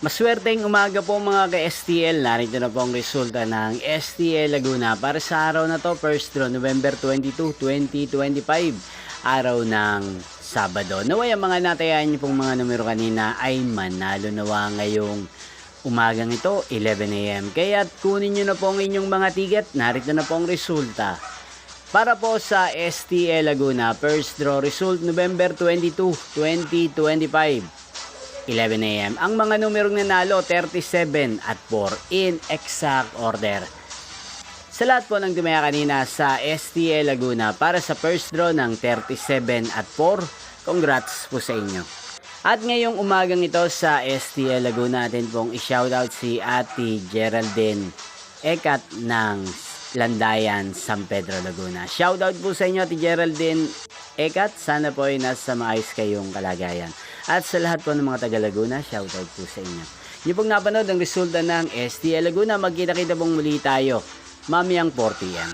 Maswerteng umaga po mga ka-STL. Narito na po ang resulta ng STL Laguna para sa araw na to, first draw, November 22, 2025, araw ng Sabado. Naway ang mga natayaan niyo pong mga numero kanina ay manalo nawa ngayong umagang ito, 11 AM. Kaya kunin niyo na po ang inyong mga ticket. Narito na po ang resulta. Para po sa STL Laguna, first draw result, November 22, 2025. 11 AM. Ang mga numerong nanalo, 37 at 4 in exact order. Sa lahat po ng tumaya kanina sa STL Laguna para sa first draw ng 37 at 4, congrats po sa inyo. At ngayong umagang ito sa STL Laguna natin pong i-shoutout si Ate Geraldine Ekat ng Landayan, San Pedro, Laguna. Shoutout po sa inyo Ate Geraldine Ekat. Sana po ay nasa maayos kayong kalagayan. At sa lahat po ng mga taga Laguna, shoutout po sa inyo. Niyo pong napanood ang resulta ng STL Laguna. Magkita-kita pong muli tayo mamayang 4 PM.